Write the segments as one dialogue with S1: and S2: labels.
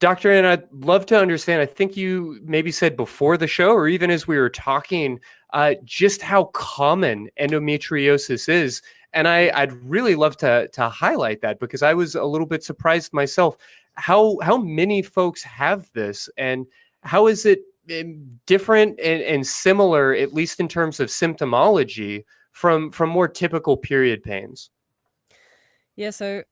S1: Doctor, and I'd love to understand, I think you maybe said before the show or even as we were talking, just how common endometriosis is. And I'd really love to highlight that because I was a little bit surprised myself how many folks have this and how is it different and similar, at least in terms of symptomology, from more typical period pains.
S2: Yeah, so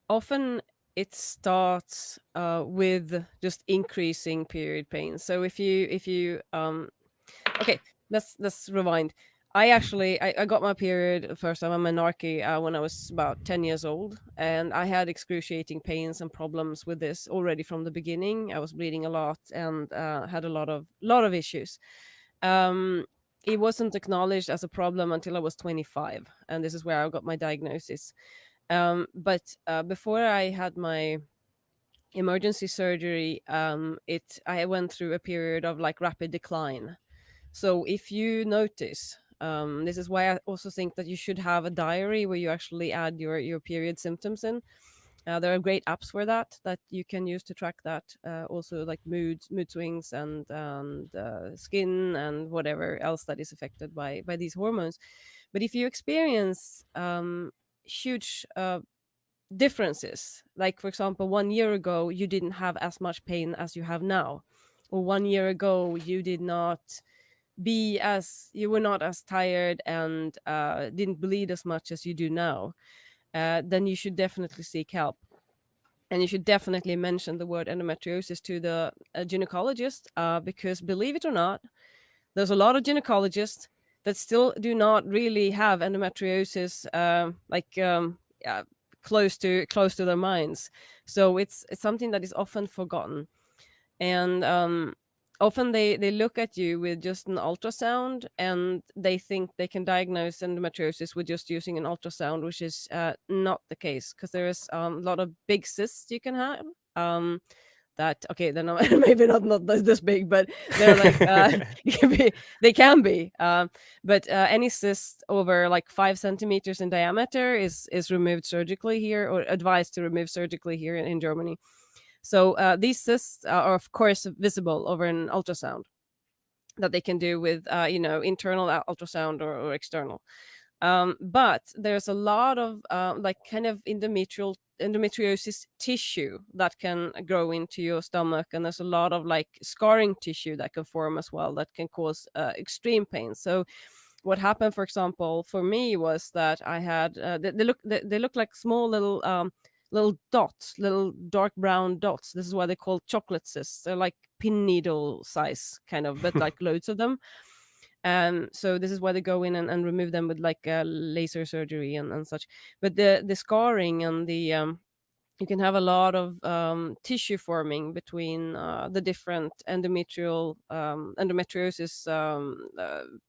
S2: often it starts with just increasing period pain. So if you okay, let's rewind. I got my period the first time, a menarche, when I was about 10 years old, and I had excruciating pains and problems with this already from the beginning. I was bleeding a lot and had a lot of issues. Um, it wasn't acknowledged as a problem until I was 25, and this is where I got my diagnosis. But before I had my emergency surgery, it I went through a period of like rapid decline. So if you notice, this is why I also think that you should have a diary where you actually add your period symptoms in. There are great apps for that you can use to track that. Also, like mood swings and skin and whatever else that is affected by these hormones. But if you experience huge differences, like for example, 1 year ago you didn't have as much pain as you have now, or 1 year ago you were not as tired and didn't bleed as much as you do now, then you should definitely seek help. And you should definitely mention the word endometriosis to the gynecologist, because believe it or not, there's a lot of gynecologists that still do not really have endometriosis, yeah, close to their minds. So it's something that is often forgotten. And often they look at you with just an ultrasound, and they think they can diagnose endometriosis with just using an ultrasound, which is not the case, because there is a lot of big cysts you can have. That okay, they're not maybe not this big, but they're like they can be. But any cyst over like 5 centimeters in diameter is removed surgically here, or advised to remove surgically here in Germany. So these cysts are of course visible over an ultrasound that they can do with internal ultrasound or external. But there's a lot of like kind of endometriosis tissue that can grow into your stomach, and there's a lot of like scarring tissue that can form as well that can cause extreme pain. So what happened, for example, for me was that I had they look like small little dots, little dark brown dots. This is why they're called chocolate cysts. They're like pin needle size, kind of, but like loads of them. So this is why they go in and remove them with like laser surgery and such. But the scarring and the you can have a lot of tissue forming between the different endometriosis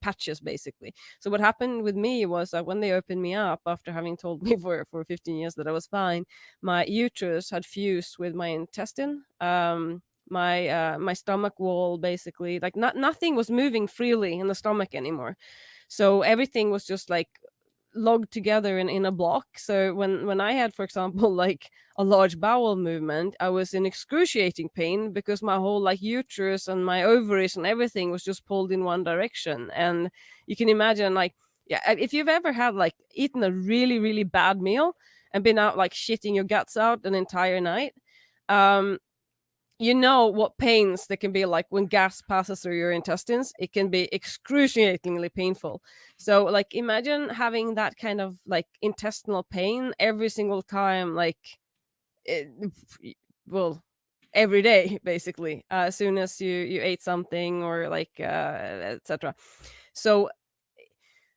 S2: patches, basically. So what happened with me was that when they opened me up, after having told me for 15 years that I was fine, my uterus had fused with my intestine. My stomach wall, basically, like nothing was moving freely in the stomach anymore. So everything was just like logged together in a block. So when I had, for example, like a large bowel movement, I was in excruciating pain because my whole like uterus and my ovaries and everything was just pulled in one direction. And you can imagine, like, yeah, if you've ever had like eaten a really really bad meal and been out like shitting your guts out an entire night, um you know what pains there can be like when gas passes through your intestines. It can be excruciatingly painful. So like imagine having that kind of like intestinal pain every single time, like it, well, every day, basically, as soon as you ate something, or like etc. So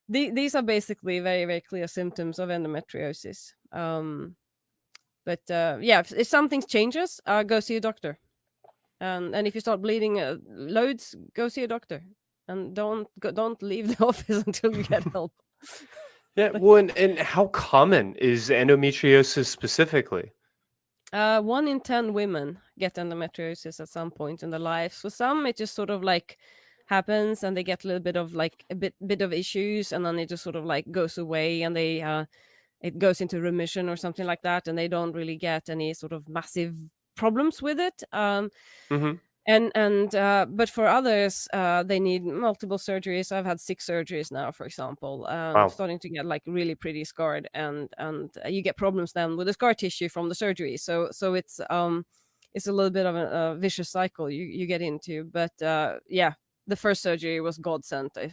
S2: these are basically very very clear symptoms of endometriosis. But yeah, if something changes, go see a doctor. And if you start bleeding loads, go see a doctor, and don't leave the office until you get help.
S1: Yeah, well, and how common is endometriosis specifically?
S2: 1 in 10 women get endometriosis at some point in their lives. For some, it just sort of like happens, and they get a little bit of like a bit of issues, and then it just sort of like goes away, and it goes into remission or something like that, and they don't really get any sort of massive problems with it.
S1: Mm-hmm.
S2: But for others, they need multiple surgeries. I've had 6 surgeries now, for example.
S1: Wow.
S2: Starting to get like really pretty scarred, and you get problems then with the scar tissue from the surgery. So it's a little bit of a vicious cycle you get into. But yeah, the first surgery was God sent, if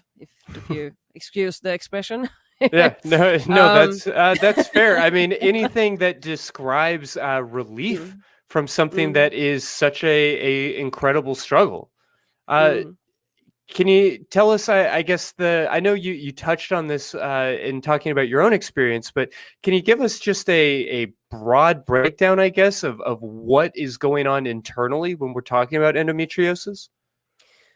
S2: you excuse the expression.
S1: Yeah, no,
S2: um,
S1: that's fair. I mean, anything that describes relief
S2: mm,
S1: from something
S2: mm,
S1: that is such a incredible struggle. Uh,
S2: mm.
S1: can you tell us? I guess I know you touched on this in talking about your own experience, but can you give us just a broad breakdown, I guess, of what is going on internally when we're talking about endometriosis?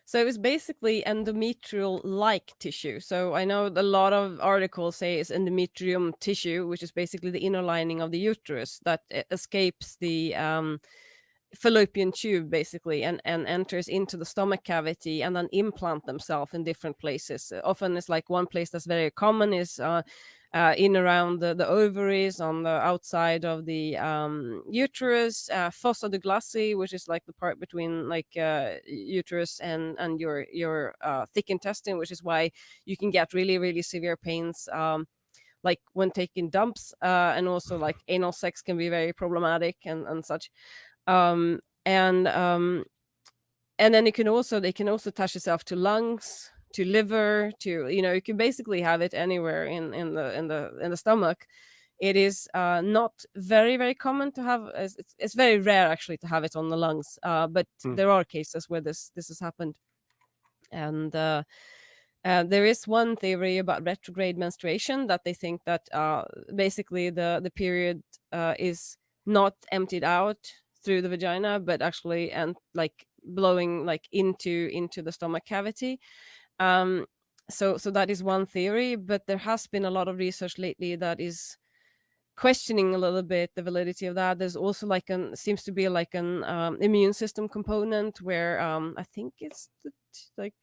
S2: So it was basically endometrial-like tissue. So I know a lot of articles say it's endometrium tissue, which is basically the inner lining of the uterus that escapes the fallopian tube, basically, and enters into the stomach cavity and then implant themselves in different places. Often it's like one place that's very common is in around the ovaries, on the outside of the uterus, fossa de glace, which is like the part between like uterus and your thick intestine, which is why you can get really really severe pains like when taking dumps, and also like anal sex can be very problematic and such. um and um and then they can also attach itself to lungs, to liver, to, you can basically have it anywhere in the stomach. It is not very very common to have. It's very rare actually to have it on the lungs, but
S1: Mm,
S2: there are cases where this has happened. And there is one theory about retrograde menstruation, that they think that basically the period is not emptied out through the vagina, but actually and like blowing like into the stomach cavity. um so that is one theory, but there has been a lot of research lately that is questioning a little bit the validity of that. There's also like seems to be like an immune system component where I think it's like,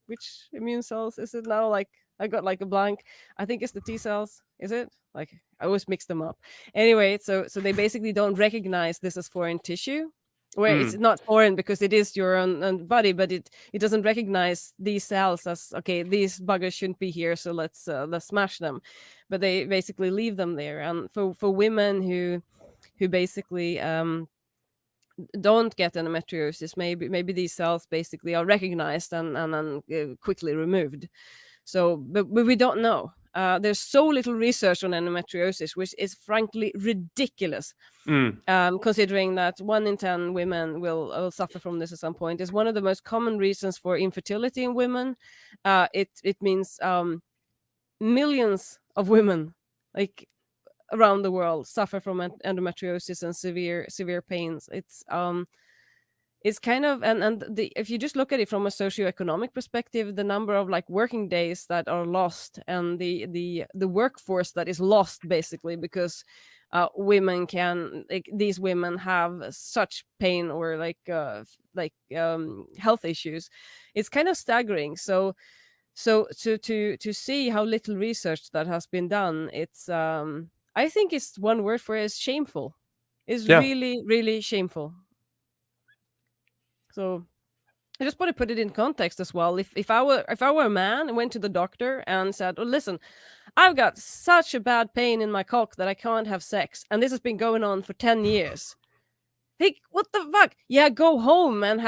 S2: which immune cells is it now? Like I got like a blank. I think it's the T cells. Is it? Like I always mix them up. Anyway, so they basically don't recognize this as foreign tissue. Where it's
S1: mm,
S2: not foreign because it is your own body, but it doesn't recognize these cells as, okay, these buggers shouldn't be here, so let's smash them. But they basically leave them there. And for women who basically don't get endometriosis, maybe these cells basically are recognized and then quickly removed. So but we don't know. There's so little research on endometriosis, which is frankly ridiculous.
S1: mm.
S2: Considering that 1 in 10 women will suffer from this at some point. Is one of the most common reasons for infertility in women. It means millions of women, like around the world, suffer from endometriosis and severe pains. It's kind of, if you just look at it from a socioeconomic perspective, the number of like working days that are lost, and the workforce that is lost basically because women can, like, these women have such pain or health issues. It's kind of staggering. So to see how little research that has been done, it's I think it's one word for it is shameful. It's
S1: Yeah.
S2: really really shameful. So I just want to put it in context as well. If I were a man and went to the doctor and said, "Oh, listen, I've got such a bad pain in my cock that I can't have sex, and this has been going on for 10 years." Hey, what the fuck? Yeah, go home and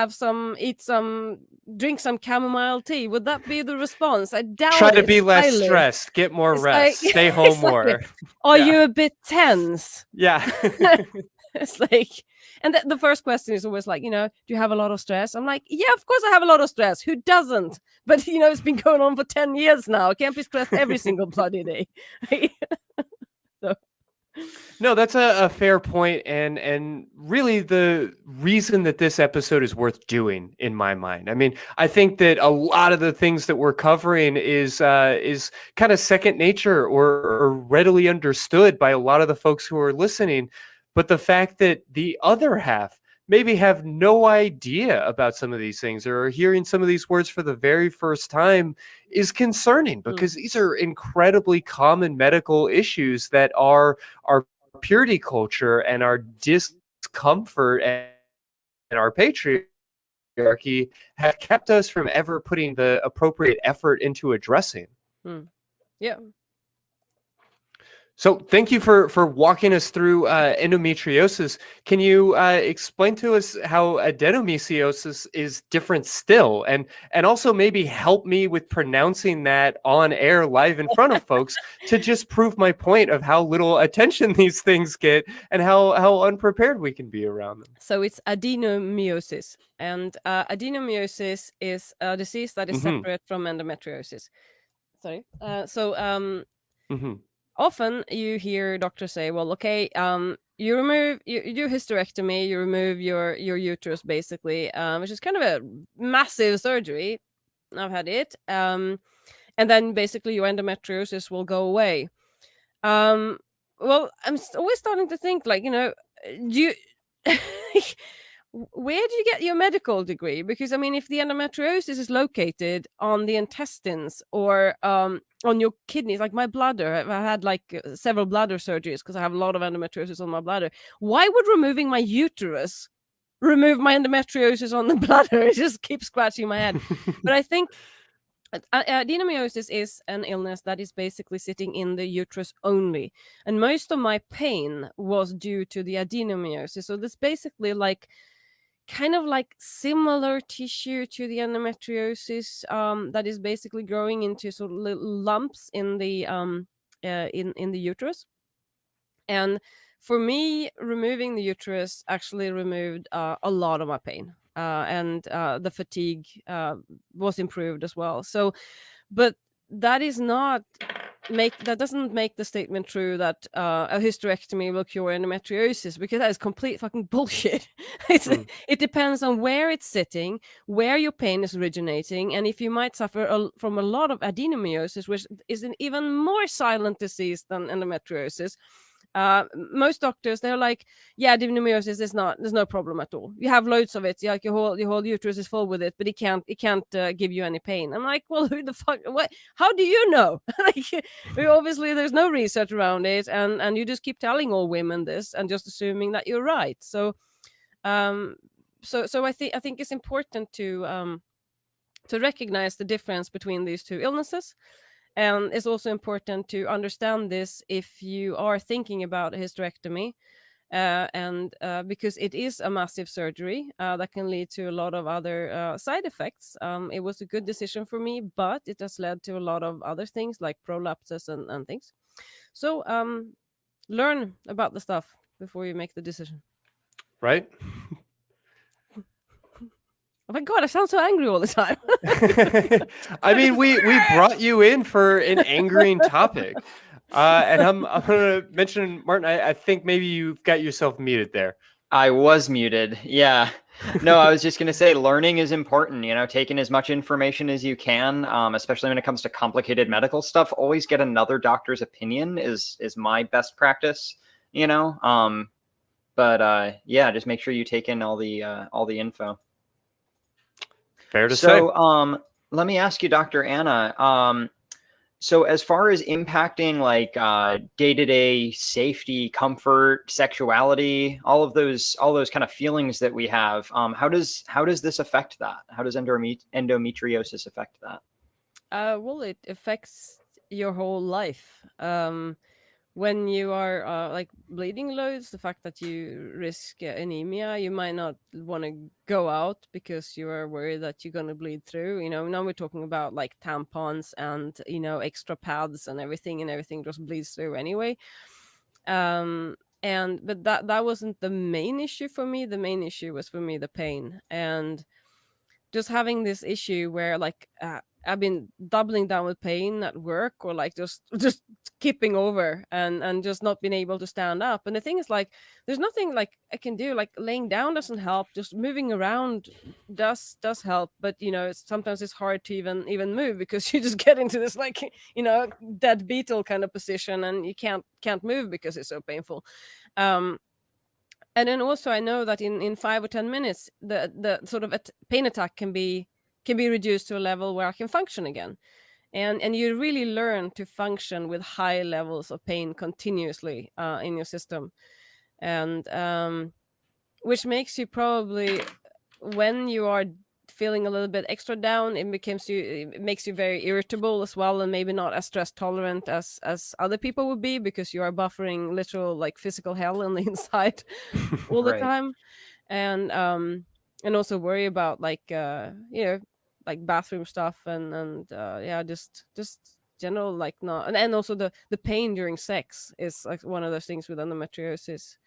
S2: drink some chamomile tea. Would that be the response? I
S1: Try
S2: doubt
S1: to
S2: it
S1: be less
S2: highly.
S1: stressed, get more
S2: It's
S1: rest,
S2: like,
S1: stay home
S2: exactly.
S1: more.
S2: Are
S1: Yeah.
S2: you a bit tense?
S1: Yeah.
S2: It's like, and the first question is always like, do you have a lot of stress? I'm like, yeah, of course I have a lot of stress. Who doesn't? But it's been going on for 10 years now. I can't be stressed every single bloody day. So,
S1: No, that's a fair point, and really the reason that this episode is worth doing in my mind. I mean, I think that a lot of the things that we're covering is kind of second nature or readily understood by a lot of the folks who are listening, but the fact that the other half maybe have no idea about some of these things or are hearing some of these words for the very first time is concerning,
S2: mm,
S1: because these are incredibly common medical issues that are purity culture and our discomfort and our patriarchy have kept us from ever putting the appropriate effort into addressing.
S2: Yeah.
S1: So thank you for walking us through endometriosis. Can you explain to us how adenomyosis is different still, and also maybe help me with pronouncing that on air live in front of folks to just prove my point of how little attention these things get and how unprepared we can be around them.
S2: So it's adenomyosis, and adenomyosis is a disease that is separate from endometriosis. Sorry. Often you hear doctors say, well, okay, you do hysterectomy, you remove your uterus basically, which is kind of a massive surgery. I've had it. And then basically your endometriosis will go away. Well, I'm always starting to think, like, do you where do you get your medical degree? Because I mean, if the endometriosis is located on the intestines or on your kidneys, like my bladder, I've had like several bladder surgeries because I have a lot of endometriosis on my bladder. Why would removing my uterus remove my endometriosis on the bladder? It just keeps scratching my head. But I think adenomyosis is an illness that is basically sitting in the uterus only, and most of my pain was due to the adenomyosis. So that's basically like kind of like similar tissue to the endometriosis, that is basically growing into sort of little lumps in the in the uterus. And for me, removing the uterus actually removed a lot of my pain, and the fatigue was improved as well. So, but that is not that doesn't make the statement true that a hysterectomy will cure endometriosis, because that is complete fucking bullshit. It depends on where it's sitting, where your pain is originating, and if you might suffer from a lot of adenomyosis, which is an even more silent disease than endometriosis. Most doctors, they're like, yeah, adenomyosis is not, there's no problem at all. You have loads of it, like your whole uterus is full with it, but it can't give you any pain. I'm like, well, who the fuck, what, how do you know? Like, obviously there's no research around it, and you just keep telling all women this and just assuming that you're right. So so I think it's important to recognize the difference between these two illnesses. And it's also important to understand this if you are thinking about a hysterectomy, and because it is a massive surgery that can lead to a lot of other side effects. It was a good decision for me, but it has led to a lot of other things like prolapses and things. So learn about the stuff before you make the decision.
S1: Right?
S2: Oh my God, I sound so angry all the time.
S1: I mean, we brought you in for an angering topic. And I'm going to mention, Martin, I think maybe you've got yourself muted there.
S3: I was muted. Yeah. No, I was just going to say learning is important, taking as much information as you can, especially when it comes to complicated medical stuff. Always get another doctor's opinion is my best practice, but yeah, just make sure you take in all the info.
S1: Fair to say.
S3: So let me ask you, Dr. Anna, so as far as impacting like day-to-day safety, comfort, sexuality, all those kind of feelings that we have, how does this affect that? How does endometriosis affect that?
S2: Well, it affects your whole life. When you are like bleeding loads, the fact that you risk anemia, you might not want to go out because you are worried that you're going to bleed through. Now we're talking about like tampons and extra pads and everything just bleeds through anyway. But that wasn't the main issue for me. The main issue was for me the pain, and just having this issue where like I've been doubling down with pain at work, or like just keeping over and just not being able to stand up. And the thing is, like, there's nothing like I can do. Like laying down doesn't help. Just moving around does help, but sometimes it's hard to even move because you just get into this like dead beetle kind of position, and you can't move because it's so painful. And then also I know that in 5 or 10 minutes, the sort of pain attack can be reduced to a level where I can function again. And you really learn to function with high levels of pain continuously in your system. And which makes you probably, when you are feeling a little bit extra down, it makes you very irritable as well, and maybe not as stress tolerant as other people would be, because you are buffering literal like physical hell on the inside all the
S3: Right.
S2: time. And also worry about like like bathroom stuff, and yeah, just general like not, and also the pain during sex is like one of those things with endometriosis.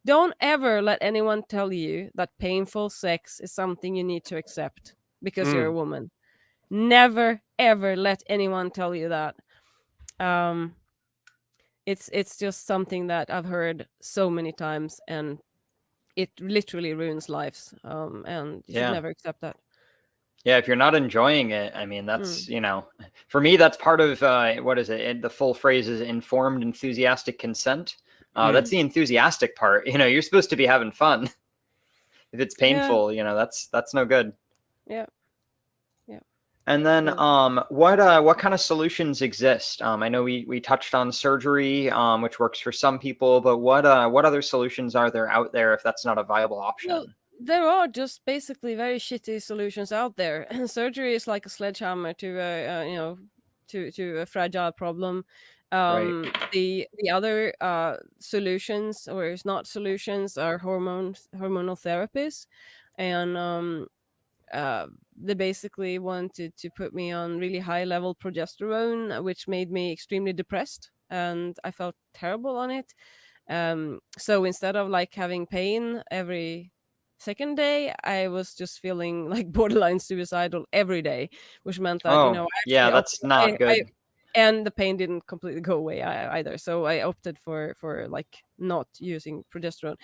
S2: Don't ever let anyone tell you that painful sex is something you need to accept because you're a
S1: Mm.
S2: woman. Never ever let anyone tell you that. um it's just something that I've heard so many times, and it literally ruins lives. And you should
S3: Yeah.
S2: never accept that.
S3: Yeah, if you're not enjoying it, I mean, that's, for me, that's part of, what is it? The full phrase is informed, enthusiastic consent. That's the enthusiastic part. You're supposed to be having fun. If it's painful, that's no good.
S2: Yeah.
S3: And then,
S2: So-
S3: what kind of solutions exist? I know we touched on surgery, which works for some people, but what other solutions are there out there if that's not a viable option?
S2: Well, there are just basically very shitty solutions out there. Surgery is like a sledgehammer to to a fragile problem.
S3: Right.
S2: The other solutions, or it's not solutions, are hormonal therapies, and they basically wanted to put me on really high level progesterone, which made me extremely depressed, and I felt terrible on it. So instead of like having pain every second day, I was just feeling like borderline suicidal every day, which meant that
S3: Oh, yeah, that's not good.
S2: and the pain didn't completely go away either. So I opted for like not using progesterone.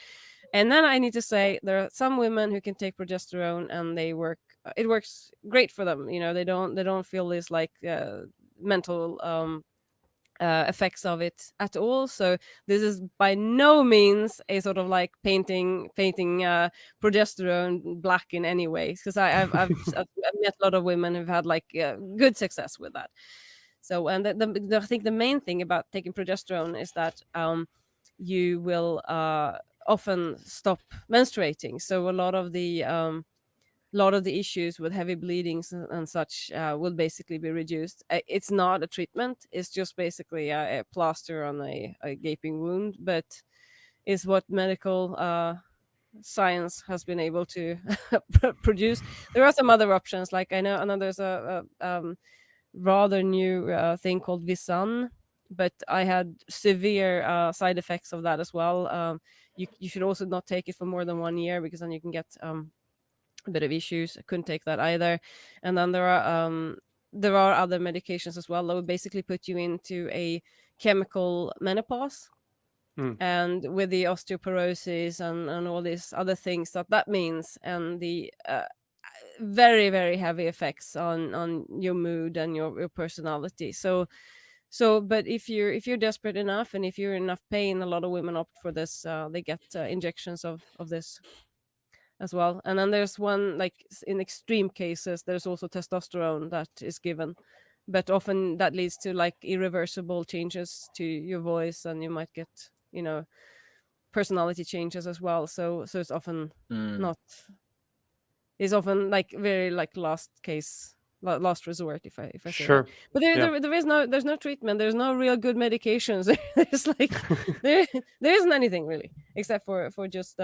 S2: And then I need to say there are some women who can take progesterone and it works great for them. They don't feel this like mental effects of it at all. So this is by no means a sort of like painting progesterone black in any way, because I've met a lot of women who've had like good success with that. So, and I think the main thing about taking progesterone is that you will often stop menstruating. So a lot of the issues with heavy bleedings and such will basically be reduced. It's not a treatment; it's just basically a plaster on a gaping wound, but is what medical science has been able to produce. There are some other options, like I know there's a rather new thing called Visan, but I had severe side effects of that as well. You should also not take it for more than 1 year, because then you can get a bit of issues. I couldn't take that either. And then there are other medications as well that would basically put you into a chemical menopause. And with the osteoporosis and all these other things that means, and the very very heavy effects on your mood and your personality. So but if you're desperate enough, and if you're in enough pain, a lot of women opt for this. They get injections of this as well. And then there's one, like in extreme cases, there's also testosterone that is given, but often that leads to like irreversible changes to your voice, and you might get personality changes as well. So it's often not, it's often like very like last last resort, if I say
S1: Sure.
S2: that. But there's no treatment, there's no real good medications. There's like there isn't anything really, except for just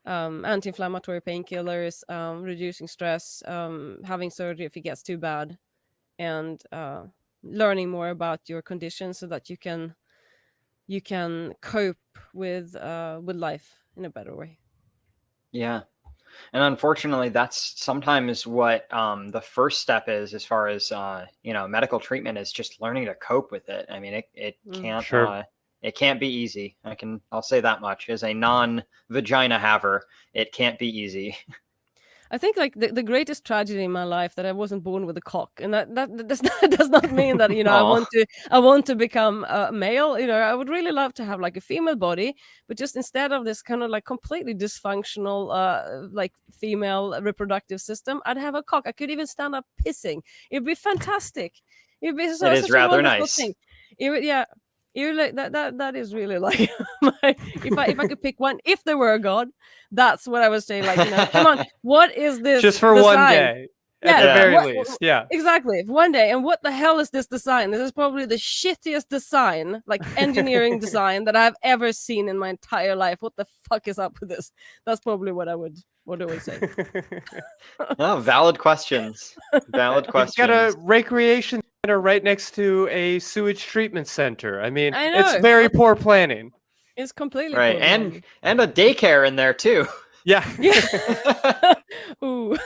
S2: anti-inflammatory painkillers, reducing stress, having surgery if it gets too bad, and learning more about your condition so that you can cope with life in a better way.
S3: Yeah. And unfortunately, that's sometimes what the first step is, as far as medical treatment, is just learning to cope with it. I mean, it can't it can't be easy. I'll say that much. As a non-vagina haver, it can't be easy.
S2: I think like the greatest tragedy in my life that I wasn't born with a cock, and that does not mean that I want to become a male. I would really love to have like a female body, but just instead of this kind of like completely dysfunctional like female reproductive system, I'd have a cock. I could even stand up pissing. It'd be fantastic. It'd be
S3: It is
S2: such a
S3: rather
S2: wonderful
S3: nice.
S2: thing. It You're like that is really like if I could pick one, if there were a god, that's what I would say. Like, come on, what is this?
S1: Just for one
S2: design?
S1: day, at the very least. Yeah.
S2: Exactly. One day. And what the hell is this design? This is probably the shittiest design, like engineering design that I've ever seen in my entire life. What the fuck is up with this? That's probably what I would say.
S3: No, valid questions. Valid questions.
S1: You've got a recreation center right next to a sewage treatment center. I mean,
S2: I know.
S1: it's very poor planning.
S2: It's completely
S3: right, and a daycare in there too.
S1: Yeah.
S2: Yeah. Ooh.